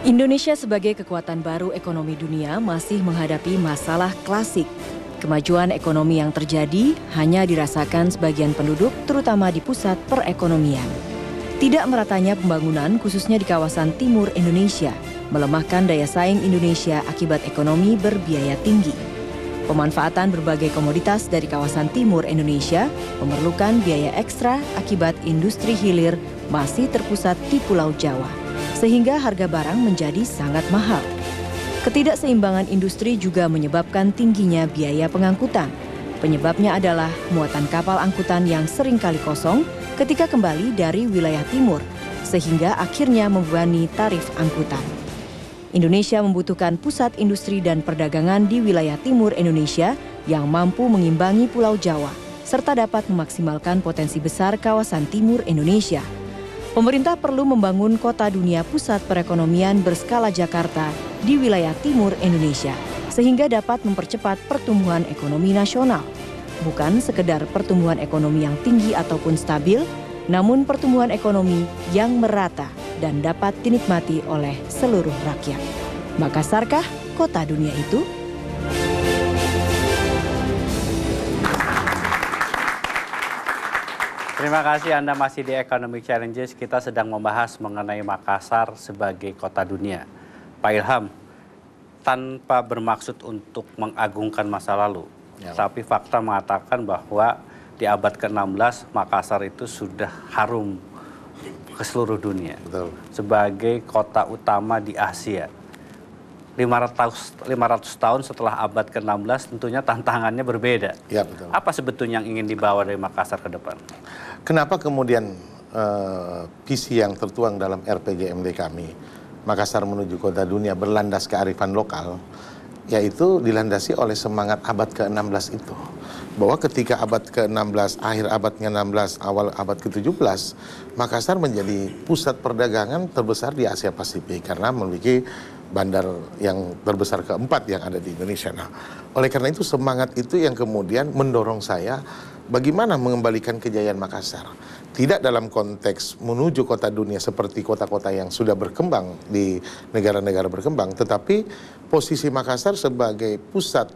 Indonesia sebagai kekuatan baru ekonomi dunia masih menghadapi masalah klasik. Kemajuan ekonomi yang terjadi hanya dirasakan sebagian penduduk, terutama di pusat perekonomian. Tidak meratanya pembangunan, khususnya di kawasan timur Indonesia, melemahkan daya saing Indonesia akibat ekonomi berbiaya tinggi. Pemanfaatan berbagai komoditas dari kawasan timur Indonesia memerlukan biaya ekstra akibat industri hilir masih terpusat di Pulau Jawa, sehingga harga barang menjadi sangat mahal. Ketidakseimbangan industri juga menyebabkan tingginya biaya pengangkutan. Penyebabnya adalah muatan kapal angkutan yang seringkali kosong ketika kembali dari wilayah timur, sehingga akhirnya membebani tarif angkutan. Indonesia membutuhkan pusat industri dan perdagangan di wilayah timur Indonesia yang mampu mengimbangi Pulau Jawa, serta dapat memaksimalkan potensi besar kawasan timur Indonesia. Pemerintah perlu membangun kota dunia pusat perekonomian berskala Jakarta di wilayah timur Indonesia, sehingga dapat mempercepat pertumbuhan ekonomi nasional. Bukan sekedar pertumbuhan ekonomi yang tinggi ataupun stabil, namun pertumbuhan ekonomi yang merata dan dapat dinikmati oleh seluruh rakyat. Makassarkah kota dunia itu? Terima kasih Anda masih di Economic Challenges. Kita sedang membahas mengenai Makassar sebagai kota dunia. Pak Ilham, tanpa bermaksud untuk mengagungkan masa lalu, tapi fakta mengatakan bahwa di abad ke-16 Makassar itu sudah harum ke seluruh dunia. Betul. Sebagai kota utama di Asia. 500 tahun setelah abad ke-16 tentunya tantangannya berbeda. Ya, betul. Apa sebetulnya yang ingin dibawa dari Makassar ke depan? Kenapa kemudian visi yang tertuang dalam RPJMD kami, Makassar menuju kota dunia berlandas kearifan lokal, yaitu dilandasi oleh semangat abad ke-16 itu. Bahwa ketika abad ke-16, akhir abad ke-16, awal abad ke-17, Makassar menjadi pusat perdagangan terbesar di Asia Pasifik karena memiliki bandar yang terbesar keempat yang ada di Indonesia. Nah, oleh karena itu semangat itu yang kemudian mendorong saya bagaimana mengembalikan kejayaan Makassar. Tidak dalam konteks menuju kota dunia seperti kota-kota yang sudah berkembang di negara-negara berkembang, tetapi posisi Makassar sebagai pusat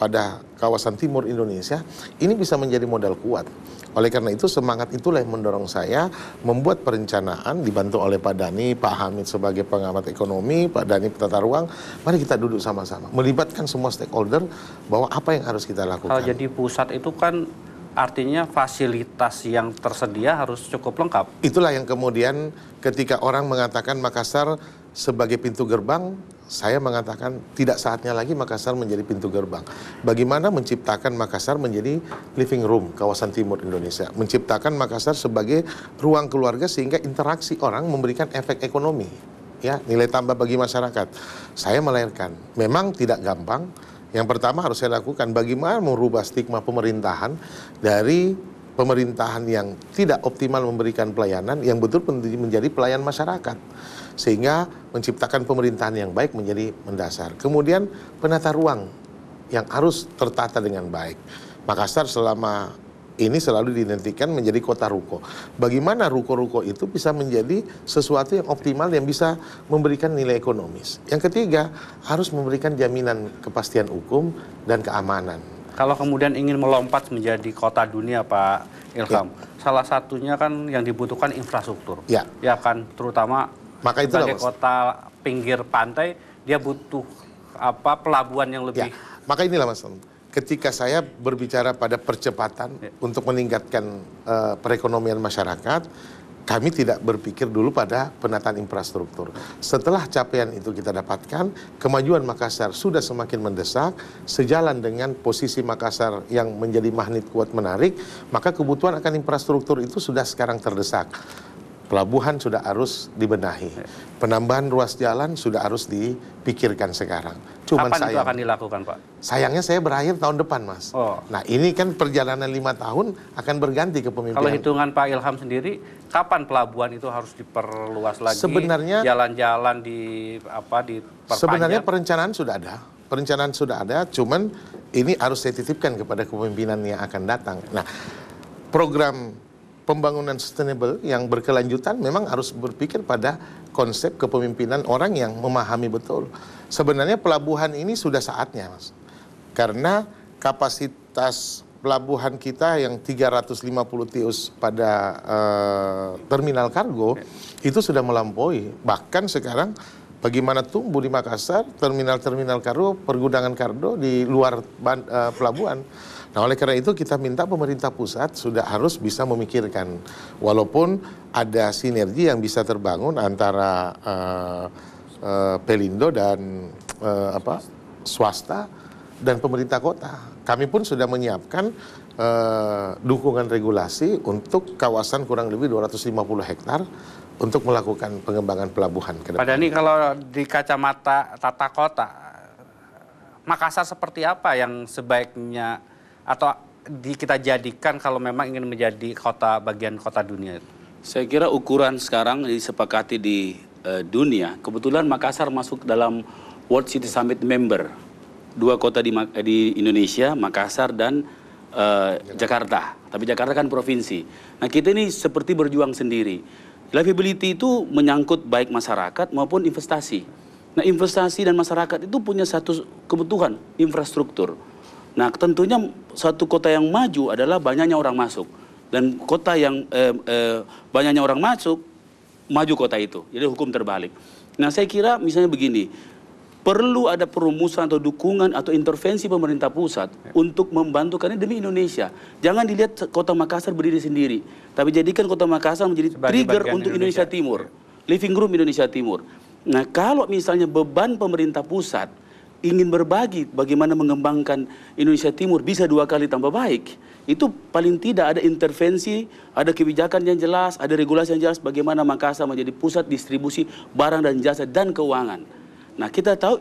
pada kawasan timur Indonesia ini bisa menjadi modal kuat. Oleh karena itu semangat itulah yang mendorong saya membuat perencanaan dibantu oleh Pak Dhani, Pak Hamid sebagai pengamat ekonomi, Pak Dhani penata ruang. Mari kita duduk sama-sama, melibatkan semua stakeholder bahwa apa yang harus kita lakukan. Kalau jadi pusat itu kan artinya fasilitas yang tersedia harus cukup lengkap. Itulah yang kemudian ketika orang mengatakan Makassar sebagai pintu gerbang, saya mengatakan tidak saatnya lagi Makassar menjadi pintu gerbang. Bagaimana menciptakan Makassar menjadi living room kawasan timur Indonesia. Menciptakan Makassar sebagai ruang keluarga sehingga interaksi orang memberikan efek ekonomi. Ya, nilai tambah bagi masyarakat. Saya melahirkan. Memang tidak gampang. Yang pertama harus saya lakukan bagaimana merubah stigma pemerintahan dari pemerintahan yang tidak optimal memberikan pelayanan yang betul menjadi pelayan masyarakat. Sehingga menciptakan pemerintahan yang baik menjadi mendasar. Kemudian penata ruang yang harus tertata dengan baik. Makassar selama ini selalu diidentikan menjadi kota ruko. Bagaimana ruko-ruko itu bisa menjadi sesuatu yang optimal yang bisa memberikan nilai ekonomis. Yang ketiga, harus memberikan jaminan kepastian hukum dan keamanan. Kalau kemudian ingin melompat menjadi kota dunia, Pak Ilham, salah satunya kan yang dibutuhkan infrastruktur. Ya kan, terutama maka itu sebagai kota pinggir pantai, dia butuh pelabuhan yang lebih. Maka inilah Mas, ketika saya berbicara pada percepatan untuk meningkatkan perekonomian masyarakat, kami tidak berpikir dulu pada penataan infrastruktur. Setelah capaian itu kita dapatkan, kemajuan Makassar sudah semakin mendesak, sejalan dengan posisi Makassar yang menjadi magnet kuat menarik, maka kebutuhan akan infrastruktur itu sudah sekarang terdesak. Pelabuhan sudah harus dibenahi. Penambahan ruas jalan sudah harus dipikirkan sekarang. Kapan itu akan dilakukan, Pak? Sayangnya saya berakhir tahun depan, Mas. Nah, ini kan perjalanan 5 tahun akan berganti kepemimpinan. Kalau hitungan Pak Ilham sendiri, kapan pelabuhan itu harus diperluas lagi? Sebenarnya jalan-jalan diperpanjang. Sebenarnya perencanaan sudah ada. Perencanaan sudah ada, cuman ini harus saya titipkan kepada kepemimpinan yang akan datang. Nah, program pembangunan sustainable yang berkelanjutan memang harus berpikir pada konsep kepemimpinan orang yang memahami betul. Sebenarnya pelabuhan ini sudah saatnya, Mas. Karena kapasitas pelabuhan kita yang 350 TEUs pada terminal kargo itu sudah melampaui. Bahkan sekarang bagaimana tumbuh di Makassar terminal-terminal kargo, pergudangan kargo di luar pelabuhan. Nah, oleh karena itu kita minta pemerintah pusat sudah harus bisa memikirkan, walaupun ada sinergi yang bisa terbangun antara Pelindo dan swasta dan pemerintah kota. Kami pun sudah menyiapkan dukungan regulasi untuk kawasan kurang lebih 250 hektar untuk melakukan pengembangan pelabuhan ke depan. Pak Dhani, kalau di kacamata tata kota, Makassar seperti apa yang sebaiknya atau kita jadikan kalau memang ingin menjadi bagian kota dunia? Saya kira ukuran sekarang disepakati di dunia, kebetulan Makassar masuk dalam World City Summit member. 2 kota di Indonesia, Makassar dan Jakarta. Tapi Jakarta kan provinsi. Nah, kita ini seperti berjuang sendiri. Livability itu menyangkut baik masyarakat maupun investasi. Nah, investasi dan masyarakat itu punya satu kebutuhan, infrastruktur. Nah, tentunya satu kota yang maju adalah banyaknya orang masuk. Dan kota yang banyaknya orang masuk, maju kota itu. Jadi hukum terbalik. Nah, saya kira misalnya begini, perlu ada perumusan atau dukungan atau intervensi pemerintah pusat untuk membantu, karena demi Indonesia. Jangan dilihat kota Makassar berdiri sendiri, tapi jadikan kota Makassar menjadi trigger untuk Indonesia Timur. Living room Indonesia Timur. Nah, kalau misalnya beban pemerintah pusat ingin berbagi bagaimana mengembangkan Indonesia Timur bisa 2 kali tambah baik, itu paling tidak ada intervensi, ada kebijakan yang jelas, ada regulasi yang jelas bagaimana Makassar menjadi pusat distribusi barang dan jasa dan keuangan. Nah, kita tahu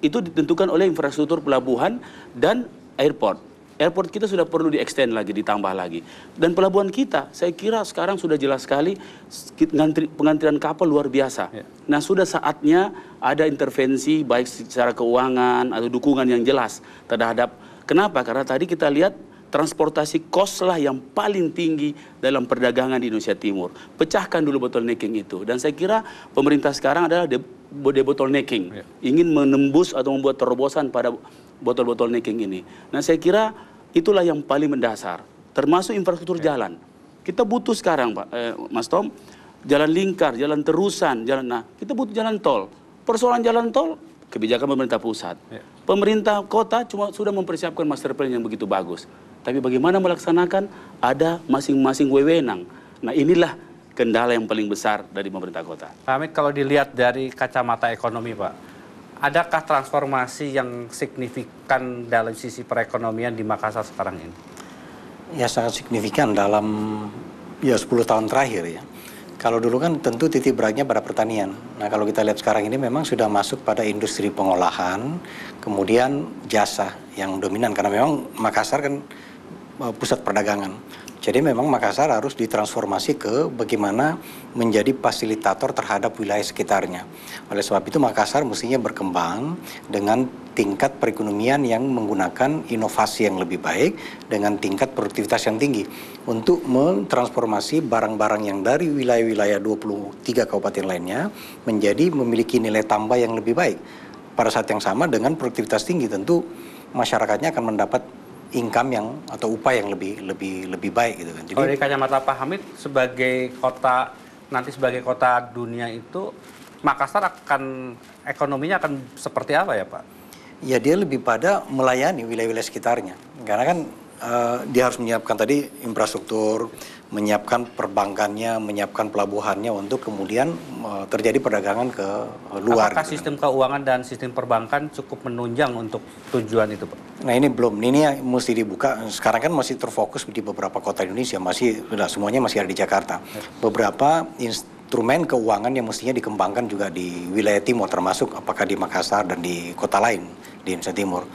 itu ditentukan oleh infrastruktur pelabuhan dan airport. Airport kita sudah perlu di-extend lagi, ditambah lagi. Dan pelabuhan kita, saya kira sekarang sudah jelas sekali pengantrian kapal luar biasa. Nah, sudah saatnya ada intervensi baik secara keuangan atau dukungan yang jelas terhadap. Kenapa? Karena tadi kita lihat transportasi cost lah yang paling tinggi dalam perdagangan di Indonesia Timur. Pecahkan dulu bottlenecking itu. Dan saya kira pemerintah sekarang adalah bottlenecking. Ingin menembus atau membuat terobosan pada bottlenecking ini. Nah, saya kira itulah yang paling mendasar, termasuk infrastruktur jalan. Kita butuh sekarang, Pak, Mas Tom, jalan lingkar, jalan terusan, kita butuh jalan tol. Persoalan jalan tol, kebijakan pemerintah pusat. Pemerintah kota cuma sudah mempersiapkan master plan yang begitu bagus. Tapi bagaimana melaksanakan, ada masing-masing wewenang. Nah, inilah kendala yang paling besar dari pemerintah kota. Pak Hamid, kalau dilihat dari kacamata ekonomi, Pak, adakah transformasi yang signifikan dalam sisi perekonomian di Makassar sekarang ini? Ya, sangat signifikan dalam 10 tahun terakhir ya. Kalau dulu kan tentu titik beratnya pada pertanian. Nah, kalau kita lihat sekarang ini memang sudah masuk pada industri pengolahan, kemudian jasa yang dominan. Karena memang Makassar kan pusat perdagangan. Jadi memang Makassar harus ditransformasi ke bagaimana menjadi fasilitator terhadap wilayah sekitarnya. Oleh sebab itu Makassar mestinya berkembang dengan tingkat perekonomian yang menggunakan inovasi yang lebih baik dengan tingkat produktivitas yang tinggi untuk mentransformasi barang-barang yang dari wilayah-wilayah 23 kabupaten lainnya menjadi memiliki nilai tambah yang lebih baik. Pada saat yang sama dengan produktivitas tinggi tentu masyarakatnya akan mendapat income yang atau upah yang lebih baik gitu kan. Jadi, kalau dari kacamata Pak Hamid sebagai kota dunia itu, Makassar ekonominya akan seperti apa ya, Pak? Ya, dia lebih pada melayani wilayah-wilayah sekitarnya. Karena kan dia harus menyiapkan tadi infrastruktur, menyiapkan perbankannya, menyiapkan pelabuhannya untuk kemudian terjadi perdagangan ke luar. Apakah sistem keuangan dan sistem perbankan cukup menunjang untuk tujuan itu, Pak? Nah, ini belum. Ini mesti dibuka. Sekarang kan masih terfokus di beberapa kota Indonesia, semuanya masih ada di Jakarta. Beberapa instrumen keuangan yang mestinya dikembangkan juga di wilayah timur, termasuk apakah di Makassar dan di kota lain di Indonesia Timur.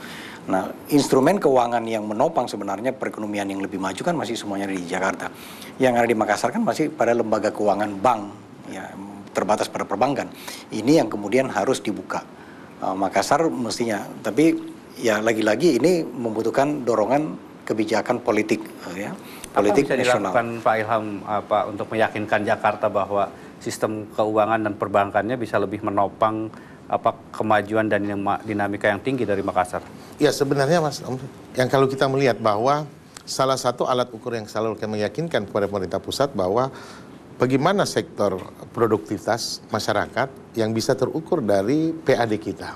Nah, instrumen keuangan yang menopang sebenarnya perekonomian yang lebih maju kan masih semuanya di Jakarta. Yang ada di Makassar kan masih pada lembaga keuangan bank, ya, terbatas pada perbankan. Ini yang kemudian harus dibuka. Makassar mestinya, tapi ya lagi-lagi ini membutuhkan dorongan kebijakan politik, ya, politik apa bisa nasional. dilakukan Pak Ilham untuk meyakinkan Jakarta bahwa sistem keuangan dan perbankannya bisa lebih menopang kemajuan dan dinamika yang tinggi dari Makassar? Ya sebenarnya Mas, yang kalau kita melihat bahwa salah satu alat ukur yang selalu kami meyakinkan kepada pemerintah pusat bahwa bagaimana sektor produktivitas masyarakat yang bisa terukur dari PAD kita.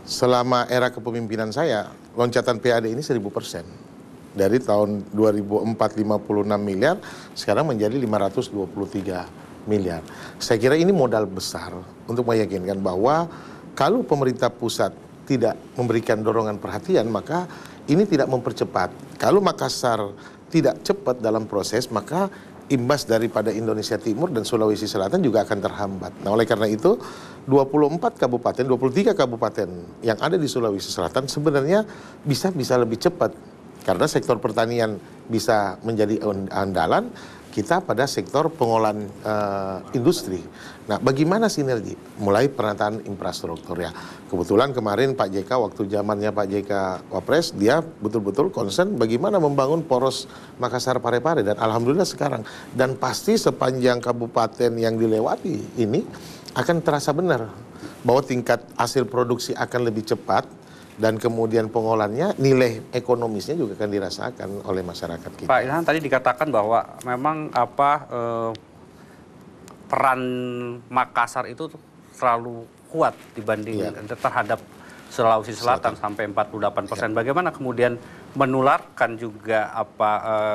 Selama era kepemimpinan saya, loncatan PAD ini 1000%. Dari tahun 2004 56 miliar, sekarang menjadi 523 miliar. Saya kira ini modal besar untuk meyakinkan bahwa kalau pemerintah pusat tidak memberikan dorongan perhatian, maka ini tidak mempercepat. Kalau Makassar tidak cepat dalam proses, maka imbas daripada Indonesia Timur dan Sulawesi Selatan juga akan terhambat. Nah, oleh karena itu 24 kabupaten, 23 kabupaten yang ada di Sulawesi Selatan sebenarnya bisa lebih cepat. Karena sektor pertanian bisa menjadi andalan, kita pada sektor pengolahan industri. Nah, bagaimana sinergi? Mulai penataan infrastruktur ya. Kebetulan kemarin Pak JK, waktu zamannya Pak JK Wapres, dia betul-betul concern bagaimana membangun poros Makassar Parepare. Dan alhamdulillah sekarang. Dan pasti sepanjang kabupaten yang dilewati ini akan terasa benar bahwa tingkat hasil produksi akan lebih cepat. Dan kemudian pengolahannya, nilai ekonomisnya juga akan dirasakan oleh masyarakat kita. Pak Ilham, tadi dikatakan bahwa memang peran Makassar itu selalu kuat dibanding terhadap Sulawesi Selatan sampai 48%. Bagaimana kemudian menularkan juga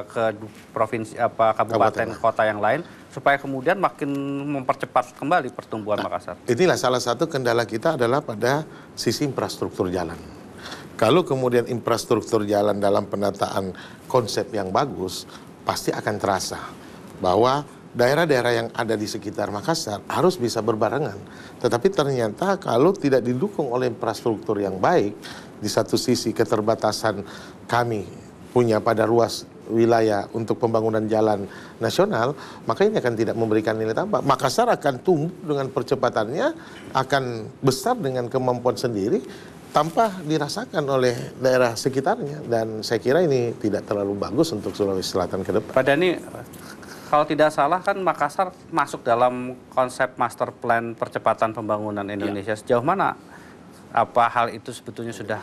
ke provinsi kabupaten kota yang lain supaya kemudian makin mempercepat kembali pertumbuhan Makassar? Inilah salah satu kendala kita adalah pada sisi infrastruktur jalan. Kalau kemudian infrastruktur jalan dalam penataan konsep yang bagus, pasti akan terasa bahwa daerah-daerah yang ada di sekitar Makassar harus bisa berbarengan. Tetapi ternyata kalau tidak didukung oleh infrastruktur yang baik, di satu sisi keterbatasan kami punya pada ruas wilayah untuk pembangunan jalan nasional, maka ini akan tidak memberikan nilai tambah. Makassar akan tumbuh dengan percepatannya, akan besar dengan kemampuan sendiri, tanpa dirasakan oleh daerah sekitarnya. Dan saya kira ini tidak terlalu bagus untuk Sulawesi Selatan ke depan. Pak Dhani, kalau tidak salah kan Makassar masuk dalam konsep master plan percepatan pembangunan Indonesia. Sejauh mana hal itu sebetulnya sudah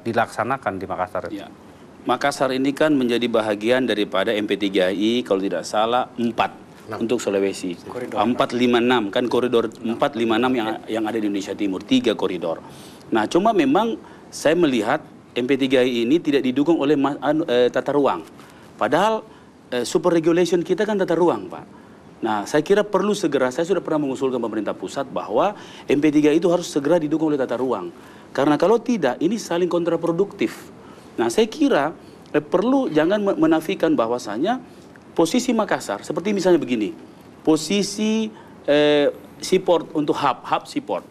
dilaksanakan di Makassar? Ya. Makassar ini kan menjadi bahagian daripada MP3I, kalau tidak salah 4 untuk Sulawesi. 456 kan koridor 456 yang ada di Indonesia Timur, 3 koridor. Nah, cuma memang saya melihat MP3I ini tidak didukung oleh tata ruang. Padahal super regulation kita kan tata ruang, Pak. Nah, saya kira perlu segera, saya sudah pernah mengusulkan pemerintah pusat bahwa MP3I itu harus segera didukung oleh tata ruang. Karena kalau tidak, ini saling kontraproduktif. Nah, saya kira perlu jangan menafikan bahwasanya posisi Makassar, seperti misalnya begini, posisi seaport untuk hub seaport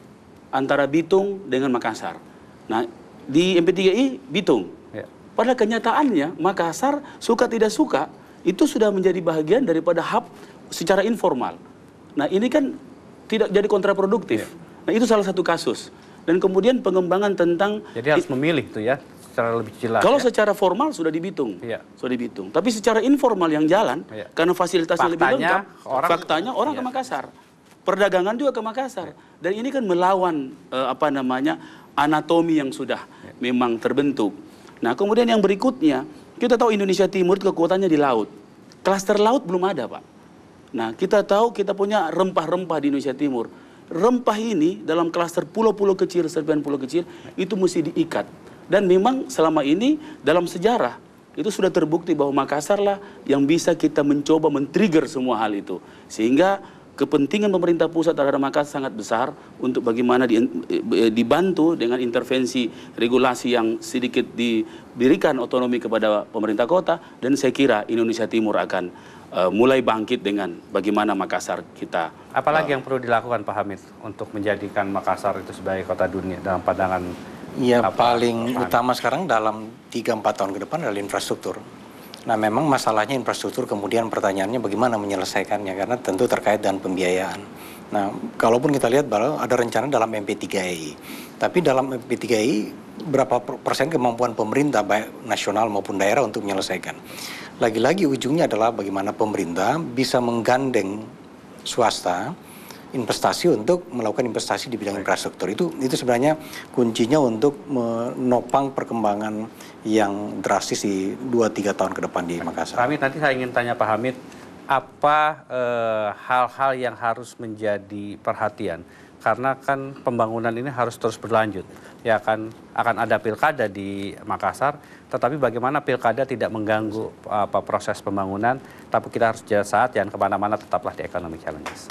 antara Bitung dengan Makassar. Nah, di MP3I Bitung. Ya. Padahal kenyataannya Makassar suka tidak suka itu sudah menjadi bagian daripada hub secara informal. Nah, ini kan tidak jadi kontraproduktif. Ya. Nah, itu salah satu kasus. Dan kemudian pengembangan tentang... Jadi harus memilih tuh ya, secara lebih jelas. Kalau secara formal sudah di Bitung. Ya. Sudah di Bitung. Tapi secara informal yang jalan, karena fasilitasnya lebih lengkap, faktanya orang ke Makassar. Perdagangan juga ke Makassar. Dan ini kan melawan anatomi yang sudah memang terbentuk. Nah, kemudian yang berikutnya, kita tahu Indonesia Timur kekuatannya di laut. Klaster laut belum ada, Pak. Nah, kita tahu kita punya rempah-rempah di Indonesia Timur. Rempah ini dalam klaster pulau-pulau kecil, serpihan pulau kecil, itu mesti diikat. Dan memang selama ini dalam sejarah, itu sudah terbukti bahwa Makassar lah yang bisa kita mencoba men-trigger semua hal itu. Sehingga kepentingan pemerintah pusat terhadap Makassar sangat besar untuk bagaimana dibantu dengan intervensi regulasi yang sedikit diberikan otonomi kepada pemerintah kota, dan saya kira Indonesia Timur akan mulai bangkit dengan bagaimana Makassar kita. Apalagi yang perlu dilakukan Pak Hamid untuk menjadikan Makassar itu sebagai kota dunia dalam pandangan? Ya, paling utama sekarang dalam 3-4 tahun ke depan adalah infrastruktur. Nah, memang masalahnya infrastruktur, kemudian pertanyaannya bagaimana menyelesaikannya, karena tentu terkait dengan pembiayaan. Nah, kalaupun kita lihat bahwa ada rencana dalam MP3I, tapi dalam MP3I berapa persen kemampuan pemerintah baik nasional maupun daerah untuk menyelesaikan. Lagi-lagi ujungnya adalah bagaimana pemerintah bisa menggandeng swasta investasi untuk melakukan investasi di bidang infrastruktur. Itu sebenarnya kuncinya untuk menopang perkembangan yang drastis di 2-3 tahun ke depan di Makassar. Pak Hamid, nanti saya ingin tanya Pak Hamid, apa hal-hal yang harus menjadi perhatian? Karena kan pembangunan ini harus terus berlanjut. Ya akan ada pilkada di Makassar, tetapi bagaimana pilkada tidak mengganggu proses pembangunan, tapi kita harus jalan saat, jangan kemana-mana, tetaplah di Economic Challenges.